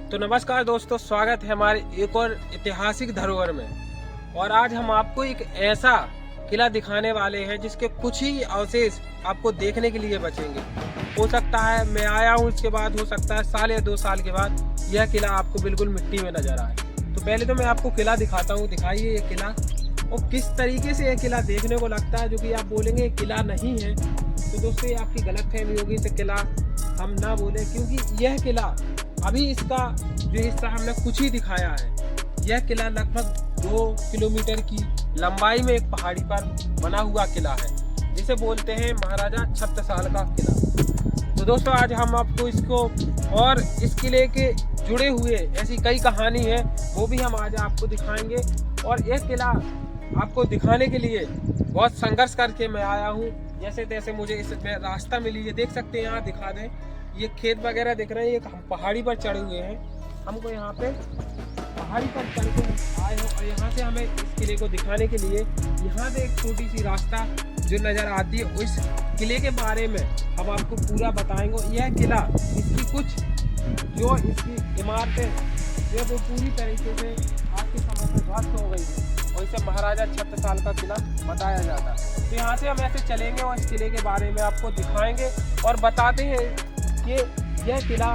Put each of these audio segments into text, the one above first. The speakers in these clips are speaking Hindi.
तो नमस्कार दोस्तों, स्वागत है हमारे एक और ऐतिहासिक धरोहर में। और आज हम आपको एक ऐसा किला दिखाने वाले हैं जिसके कुछ ही अवशेष आपको देखने के लिए बचेंगे। हो सकता है मैं आया हूँ, इसके बाद हो सकता है साल या 2 साल के बाद यह किला आपको बिल्कुल मिट्टी में नजर आए। तो पहले तो मैं आपको किला दिखाता हूँ। दिखाइए ये किला, और किस तरीके से यह किला देखने को लगता है। जो कि आप बोलेंगे किला नहीं है, तो दोस्तों ये आपकी गलतफहमी होगी। इसे किला हम ना बोले, क्योंकि यह किला अभी इसका जो हिस्सा हमने कुछ ही दिखाया है। यह किला लगभग 2 किलोमीटर की लंबाई में एक पहाड़ी पर बना हुआ किला है, जिसे बोलते हैं महाराजा छत्रसाल का किला। तो दोस्तों आज हम आपको इसको और इस किले के जुड़े हुए ऐसी कई कहानी है, वो भी हम आज आपको दिखाएंगे। और यह किला आपको दिखाने के लिए बहुत संघर्ष करके मैं आया हूँ। जैसे तैसे मुझे इसमें रास्ता मिली है, देख सकते हैं। यहाँ दिखा दें, ये खेत वगैरह दिख रहे हैं। ये हम पहाड़ी पर चढ़े हुए हैं। हमको यहाँ पे पहाड़ी पर चढ़ के आए हैं, और यहाँ से हमें इस किले को दिखाने के लिए यहाँ से एक छोटी सी रास्ता जो नज़र आती है, उस किले के बारे में हम आपको पूरा बताएंगे। यह किला, इसकी कुछ जो इसकी इमारतें जो वो पूरी तरीके से आज के समय में ध्वस्त हो गई है, और इसे महाराजा छत्रसाल का किला बताया जाता है। तो यहाँ से हम ऐसे चलेंगे और इस किले के बारे में आपको दिखाएंगे और बताते हैं कि यह किला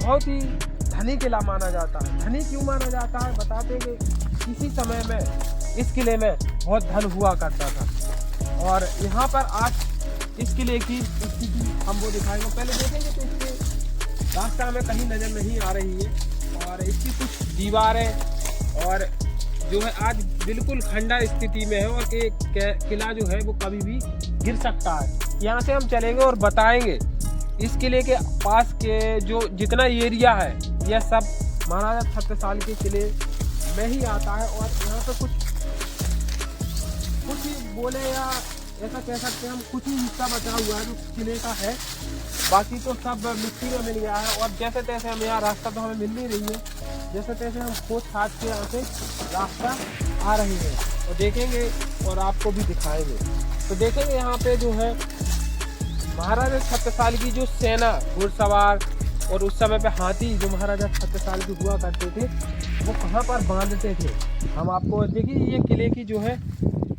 बहुत ही धनी किला माना जाता है। धनी क्यों माना जाता है बताते हैं कि किसी समय में इस किले में बहुत धन हुआ करता था। और यहाँ पर आज इस किले की स्थिति हम वो दिखाएंगे। पहले देखेंगे तो इसके रास्ता हमें कहीं नज़र नहीं आ रही है, और इसकी कुछ दीवारें और जो है आज बिल्कुल खंडर स्थिति में है, और किला जो है वो कभी भी गिर सकता है। यहाँ से हम चलेंगे और बताएंगे इस किले के पास के जो जितना एरिया है, यह सब महाराजा छत्रसाल के किले में ही आता है। और यहाँ पे कुछ ही बोले या ऐसा कह सकते हैं हम, कुछ ही हिस्सा बचा हुआ है जो किले का है, बाकी तो सब मिट्टी में मिल गया है। और जैसे तैसे हम यहाँ रास्ता तो हमें मिल नहीं रही है, जैसे तैसे हम खोज खाद के यहाँ से रास्ता आ रही है, और देखेंगे और आपको भी दिखाएंगे। तो देखेंगे यहाँ पे जो है महाराजा छत्रसाल की जो सेना, घुड़सवार और उस समय पे हाथी जो महाराजा छत्रसाल की हुआ करते थे, वो कहाँ पर बांधते थे। हम आपको देखिए ये किले की जो है,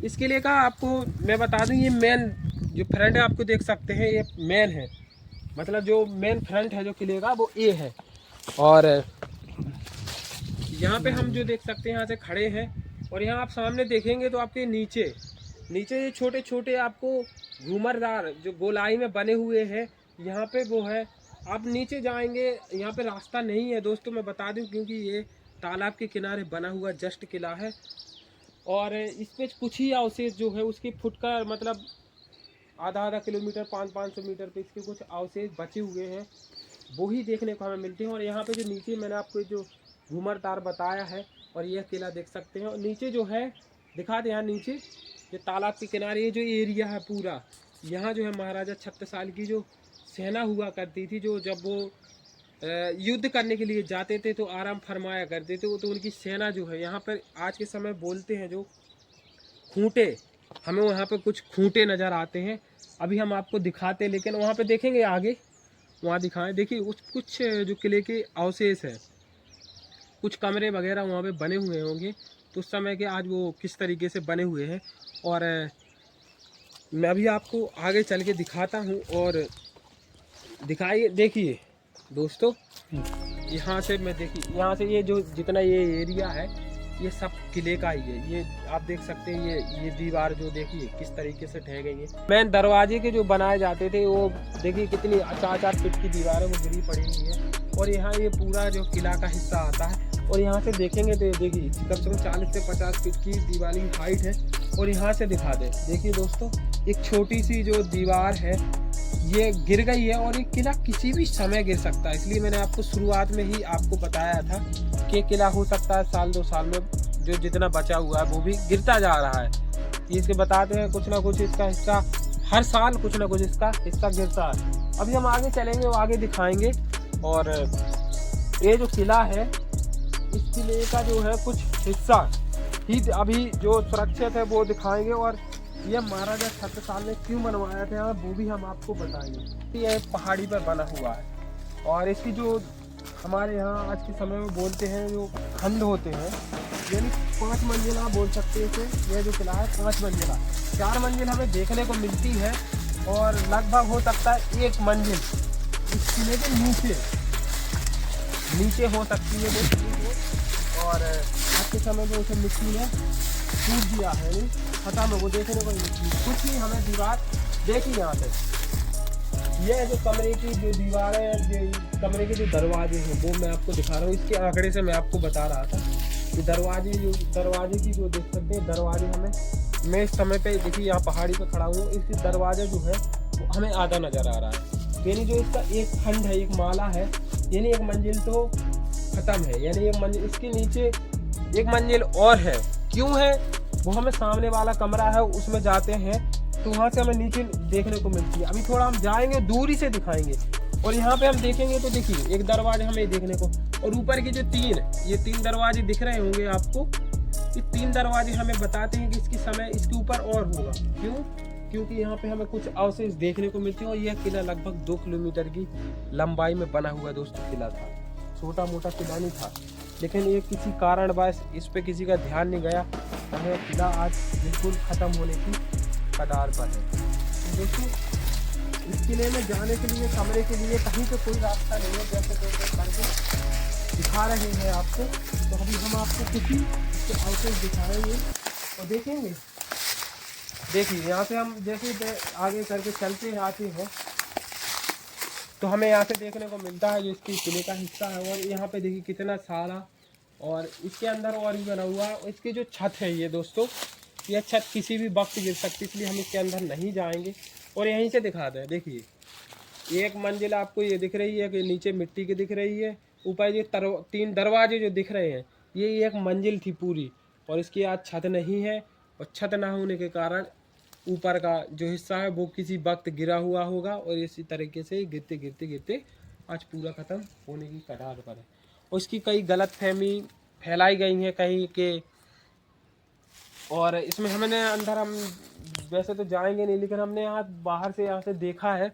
इस किले का आपको मैं बता दूं, ये मेन जो फ्रंट है आपको देख सकते हैं, ये मेन है। मतलब जो मेन फ्रंट है जो किले का वो ये है। और यहाँ पे हम जो देख सकते हैं यहाँ से खड़े हैं, और यहाँ आप सामने देखेंगे तो आपके नीचे ये छोटे छोटे आपको घूमरदार जो गोलाई में बने हुए हैं, यहाँ पे वो है। आप नीचे जाएंगे, यहाँ पे रास्ता नहीं है दोस्तों, मैं बता दूं, क्योंकि ये तालाब के किनारे बना हुआ जस्ट किला है। और इस पे कुछ ही अवशेष जो है उसकी फुटकर मतलब आधा किलोमीटर 500 मीटर पे इसके कुछ अवशेष बचे हुए हैं, वो ही देखने को हमें मिलते हैं। और यहाँ पे जो नीचे मैंने आपको जो घूमरदार बताया है, और यह किला देख सकते हैं। और नीचे जो है दिखा दें, यहाँ नीचे ये तालाब के किनारे ये जो एरिया है पूरा, यहाँ जो है महाराजा छत्रसाल की जो सेना हुआ करती थी, जो जब वो युद्ध करने के लिए जाते थे तो आराम फरमाया करते थे। तो उनकी सेना जो है यहाँ पर आज के समय बोलते हैं जो खूंटे, हमें वहाँ पे कुछ खूंटे नज़र आते हैं। अभी हम आपको दिखाते हैं, लेकिन वहाँ पे देखेंगे आगे, वहाँ दिखाएं। देखिए कुछ जो किले के अवशेष है, कुछ कमरे वगैरह वहाँ पे बने हुए होंगे, तो उस समय के आज वो किस तरीके से बने हुए हैं। और मैं अभी आपको आगे चल के दिखाता हूँ, और दिखाइए। देखिए दोस्तों, यहाँ से मैं देखिए, यहाँ से ये जो जितना ये एरिया है, ये सब किले का ही है। ये आप देख सकते हैं, ये दीवार जो देखिए किस तरीके से ढह गई है। मेन दरवाजे के जो बनाए जाते थे, वो देखिए कितनी 4-4 फीट की दीवार है, वो गिरी पड़ी हुई है। और यहाँ ये पूरा जो किला का हिस्सा आता है, और यहाँ से देखेंगे तो देखिए कम से कम 40 से 50 फीट की दीवार की हाइट है। और यहाँ से दिखा दें, देखिए दोस्तों, एक छोटी सी जो दीवार है ये गिर गई है, और ये किला किसी भी समय गिर सकता है। इसलिए मैंने आपको शुरुआत में ही आपको बताया था कि किला हो सकता है साल 2 साल में जो जितना बचा हुआ है वो भी गिरता जा रहा है। इसके बताते हैं कुछ ना कुछ इसका हिस्सा, हर साल कुछ ना कुछ इसका हिस्सा गिरता है। अभी हम आगे चलेंगे, वो आगे दिखाएंगे। और ये जो किला है, इस किले का जो है कुछ हिस्सा ही अभी जो सुरक्षित है वो दिखाएंगे। और यह महाराजा छत्रसाल ने क्यों बनवाया था वो भी हम आपको बताएंगे। यह पहाड़ी पर बना हुआ है, और इसकी जो हमारे यहाँ आज के समय में बोलते हैं जो खंड होते हैं, यानी 5 मंजिला बोल सकते हैं इसे। यह जो किला है 5 मंजिला, 4 मंजिल हमें देखने को मिलती है और लगभग हो सकता है 1 मंजिल इस किले के नीचे हो सकती है वो किले को। और आज के समय में उसे मिट्टी ने टूट दिया है, यानी खत्म है, वो देखने को नहीं मिलती कुछ ही। हमें दीवार देखी यहाँ से, ये जो कमरे की जो दीवार है, जो कमरे के जो दरवाजे हैं वो मैं आपको दिखा रहा हूँ। इसके आंकड़े से मैं आपको बता रहा था कि दरवाजे की जो देख सकते हैं दरवाजे हमें, मैं इस समय पे देखिए यहाँ पहाड़ी पे खड़ा हूँ, इसकी दरवाजा जो है वो हमें आधा नज़र आ रहा है। यानी जो इसका एक खंड है, एक माला है, यानी 1 मंजिल तो ख़त्म है, यानी 1 मंजिल, इसके नीचे 1 मंजिल और है। क्यों है वो हमें सामने वाला कमरा है उसमें जाते हैं तो वहाँ से हमें नीचे देखने को मिलती है। अभी थोड़ा हम जाएंगे, दूरी से दिखाएंगे। और यहाँ पे हम देखेंगे तो देखिए एक दरवाजा हमें देखने को, और ऊपर के जो 3 दरवाजे दिख रहे होंगे आपको, ये 3 दरवाजे हमें बताते हैं कि इसकी समय इसके ऊपर और होगा। क्यों? क्योंकि यहाँ पे हमें कुछ अवशेष देखने को मिलते हैं। और यह किला लगभग 2 किलोमीटर की लंबाई में बना हुआ दोस्तों किला था, छोटा मोटा किला नहीं था। लेकिन ये किसी कारणवश इस पे किसी का ध्यान नहीं गया और यह किला आज बिल्कुल ख़त्म होने की कगार पर है। तो देखिए इस किले में जाने के लिए, कमरे के लिए कहीं पे कोई रास्ता नहीं है, जैसे करके दिखा रहे हैं आपको। तो अभी हम आपको किसी इसके अवशेष दिखाएंगे और देखेंगे। देखिए यहाँ से हम जैसे आगे करके चलते आते हैं तो हमें यहाँ से देखने को मिलता है जो इसकी किले का हिस्सा है। और यहाँ पे देखिए कितना सारा, और इसके अंदर और भी बना हुआ है। इसकी जो छत है ये दोस्तों, यह छत किसी भी वक्त गिर सकती है, इसलिए हम इसके अंदर नहीं जाएंगे। और यहीं से दिखा दें, देखिए 1 मंजिल आपको ये दिख रही है कि नीचे मिट्टी की दिख रही है, ऊपर ये 3 दरवाजे जो दिख रहे हैं ये 1 मंजिल थी पूरी, और इसकी आज छत नहीं है। और छत ना होने के कारण ऊपर का जो हिस्सा है वो किसी वक्त गिरा हुआ होगा, और इसी तरीके से गिरते गिरते गिरते आज पूरा ख़त्म होने की कगार पर है। और इसकी कई गलतफहमी फैलाई गई हैं कहीं के, और इसमें हमने अंदर, हम वैसे तो जाएंगे नहीं, लेकिन हमने यहाँ बाहर से यहाँ से देखा है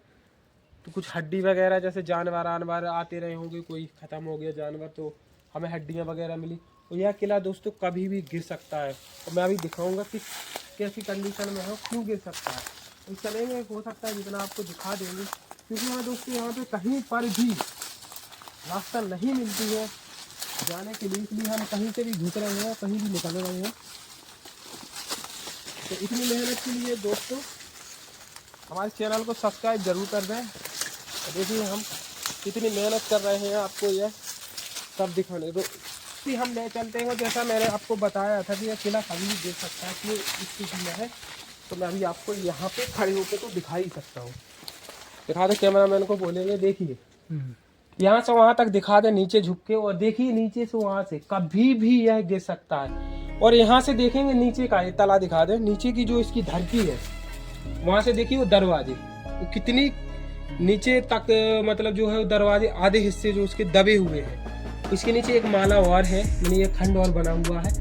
तो कुछ हड्डी वगैरह, जैसे जानवर आते रहे होंगे, कोई ख़त्म हो गया जानवर तो हमें हड्डियाँ वगैरह मिली। और यह किला दोस्तों कभी भी गिर सकता है, और मैं अभी दिखाऊंगा कि कैसी कंडीशन में है, क्यों गिर सकता है। तो चलेंगे, हो सकता है जितना आपको दिखा देंगे, क्योंकि यहाँ दोस्तों यहाँ पे कहीं पर भी रास्ता नहीं मिलती है जाने के लिए, इसलिए हम कहीं से भी घुस रहे हैं, कहीं भी निकल रहे हैं। तो इतनी मेहनत के लिए दोस्तों हमारे चैनल को सब्सक्राइब जरूर कर दें। देखिए हम कितनी मेहनत कर रहे हैं आपको यह सब दिखाने। तो इसी हम ले चलते हैं, जैसा मैंने आपको बताया था कि यह किला कभी भी देख सकता है कि इस स्थिति में है। तो मैं अभी आपको यहाँ पे खड़े होकर तो दिखा ही सकता हूँ। दिखा दे, कैमरामैन को बोलेंगे देखिए यहाँ से वहाँ तक दिखा दे नीचे झुक के, और देखिए नीचे से वहाँ से कभी भी यह गिर सकता है। और यहाँ से देखेंगे नीचे का ये तला दिखा दे, नीचे की जो इसकी धरती है वहाँ से देखिए वो दरवाजे वो कितनी नीचे तक, मतलब जो है वो दरवाजे आधे हिस्से जो उसके दबे हुए हैं। इसके नीचे एक माला और है, यानी एक खंड और बना हुआ है।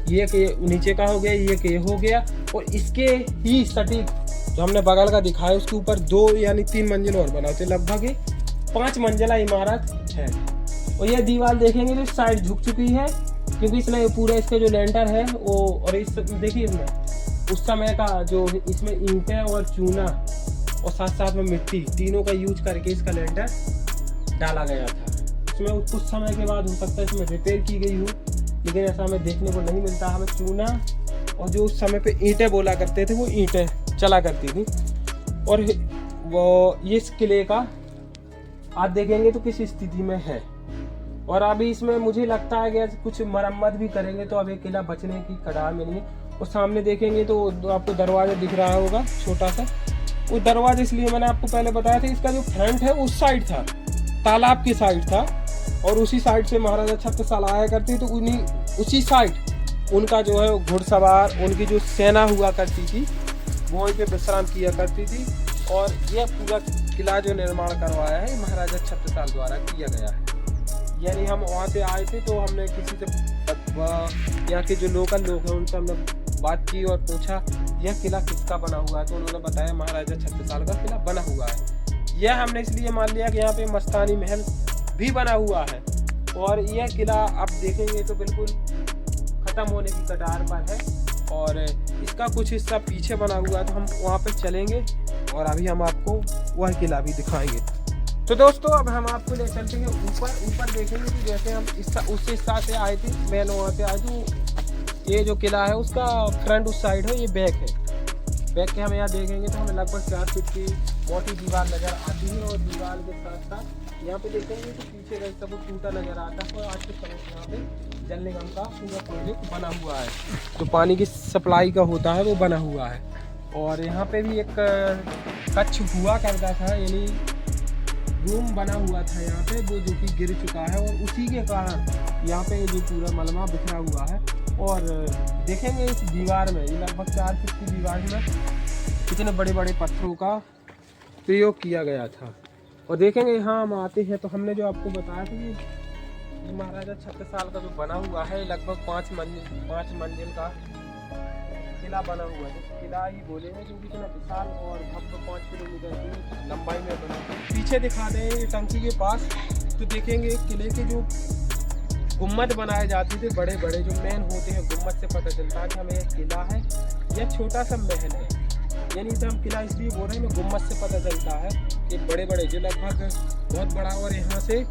ये के नीचे का हो गया, ये के हो गया, और इसके ही सटीक जो हमने बगल का दिखाया उसके ऊपर 2 यानी 3 मंजिल और बनाते, लगभग 5 मंजिला इमारत है। और यह दीवार देखेंगे तो साइड झुक चुकी है, क्योंकि इसमें पूरा इसका जो लेंटर है वो, और इस देखिए इसमें उस समय का जो इसमें ईंटें और चूना और साथ साथ में मिट्टी तीनों का यूज करके इसका लेंटर डाला गया था। इसमें कुछ समय के बाद हो सकता है इसमें रिपेयर की गई हो, लेकिन ऐसा हमें देखने को नहीं मिलता। हमें चूना और जो उस समय पे ईंटें बोला करते थे वो ईंटें चला करती थी। और वो ये इस किले का आज देखेंगे तो किस स्थिति में है। और अभी इसमें मुझे लगता है कि कुछ मरम्मत भी करेंगे तो अभी किला बचने की कगार में नहीं है। और सामने देखेंगे तो आपको दरवाजा दिख रहा होगा छोटा सा, वो दरवाजा इसलिए मैंने आपको पहले बताया था, इसका जो फ्रंट है उस साइड था, तालाब की साइड था, और उसी साइड से महाराजा छत्रसाल आया करती, तो उसी साइड उनका जो है घुड़सवार, उनकी जो सेना हुआ करती थी वो वहीं पे विश्राम किया करती थी। और यह पूरा किला जो निर्माण करवाया है महाराजा छत्रसाल द्वारा किया गया है। यानी हम वहाँ से आए थे तो हमने किसी से, यहाँ के जो लोकल लोग हैं उनसे हमने बात की और पूछा यह किला किसका बना हुआ है, तो उन्होंने बताया महाराजा छत्रसाल का किला बना हुआ है। यह हमने इसलिए मान लिया कि यहाँ पे मस्तानी महल भी बना हुआ है, और यह किला आप देखेंगे तो बिल्कुल ख़त्म होने की कगार पर है और इसका कुछ हिस्सा पीछे बना हुआ है, तो हम वहाँ पे चलेंगे और अभी हम आपको वह किला भी दिखाएंगे। तो दोस्तों अब हम आपको ले चलते हैं ऊपर देखेंगे कि जैसे हम उस हिस्सा से आए थे, मैंने वहाँ से आए थे। ये जो किला है उसका फ्रंट उस साइड है, ये बैक है। बैक के हम यहाँ देखेंगे तो हमें लगभग 4 फीट की मोटी दीवार नज़र आती है और दीवार के साथ साथ यहाँ पे देखेंगे तो पीछे का हिस्सा वो टूटा नज़र आता है और आज के समय में यहाँ पे जल निगम का पूरा प्रोजेक्ट बना हुआ है, जो पानी की सप्लाई का होता है वो बना हुआ है। और यहाँ पे भी एक कच्छ हुआ करता था, यानी रूम बना हुआ था यहाँ पे, वो जो कि गिर चुका है और उसी के कारण यहाँ पे जो पूरा मलबा बिखरा हुआ है। और देखेंगे इस दीवार में, ये लगभग 4 फीट की दीवार में कितने बड़े बड़े पत्थरों का प्रयोग किया गया था। और देखेंगे यहाँ हम आते हैं तो हमने जो आपको बताया था कि महाराजा छत्रसाल का जो बना हुआ है लगभग 5 मंजिल का किला बना हुआ है, तो किला ही बोलेंगे क्योंकि इतना विशाल और भव्य 5 किलोमीटर की लंबाई में बना। पीछे दिखा दें टंकी के पास तो देखेंगे किले के जो गुम्मद बनाए जाते थे, बड़े बड़े जो मेन होते हैं, गुम्मद से पता चलता है कि हमें एक किला है या छोटा सा महल है। यानी तो हम किला इसलिए बोल रहे हैं, गुम्मद से पता चलता है कि बड़े बड़े जो लगभग बहुत बड़ा। और यहाँ से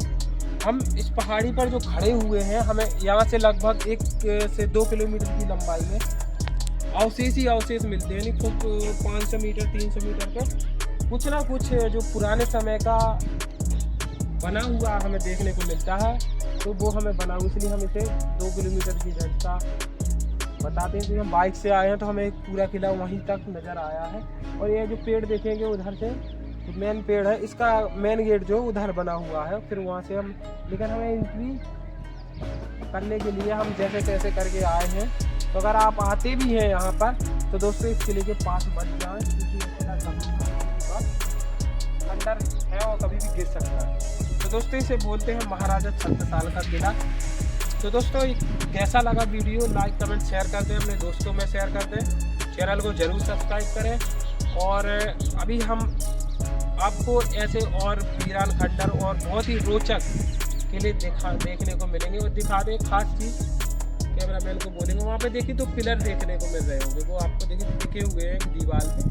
हम इस पहाड़ी पर जो खड़े हुए हैं, हमें यहाँ से लगभग 1 से 2 किलोमीटर की लंबाई में अवशेष ही अवशेष मिलते हैं। यानी खूब 500 मीटर 300 मीटर पर कुछ ना कुछ जो पुराने समय का बना हुआ हमें देखने को मिलता है, तो वो हमें बना हुआ, इसलिए हम इसे 2 किलोमीटर की रास्ता बताते हैं। कि हम बाइक से आए हैं तो हमें एक पूरा किला वहीं तक नज़र आया है। और ये जो पेड़ देखेंगे उधर से तो मेन पेड़ है, इसका मेन गेट जो उधर बना हुआ है, फिर वहाँ से हम, लेकिन हमें एंट्री करने के लिए हम जैसे तैसे करके आए हैं। तो अगर आप आते भी हैं यहाँ पर तो दोस्तों इस किले के पास मत जाएं, क्योंकि ये किला अंदर है और कभी भी गिर सकता है। तो दोस्तों इसे बोलते हैं महाराजा छत्रसाल का किला। तो दोस्तों कैसा लगा वीडियो, लाइक कमेंट शेयर कर दें, अपने दोस्तों में शेयर कर दें, चैनल को जरूर सब्सक्राइब करें। और अभी हम आपको ऐसे और वीरान खंडर और बहुत ही रोचक किले देखने को मिलेंगे। और दिखा दें खास चीज़, कैमरामैन को बोलेंगे वहाँ पे देखिए तो पिलर देखने को मिल रहे होंगे, वो आपको देखिए टिके हुए हैं दीवार पे,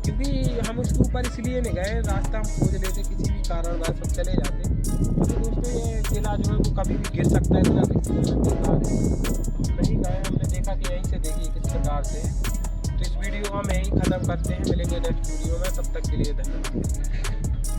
क्योंकि हम उसके ऊपर इसलिए नहीं गए, रास्ता हम खोज लेते, किसी भी कारणवश सब चले जाते। तो दोस्तों ये किला जो है वो कभी भी गिर सकता है, तो नहीं गए, हमने देखा कि यहीं से देखिए किस प्रकार से। तो इस वीडियो को हम यहीं ख़त्म करते हैं, मिलेंगे नेक्स्ट वीडियो में, तब तक के लिए धन्यवाद।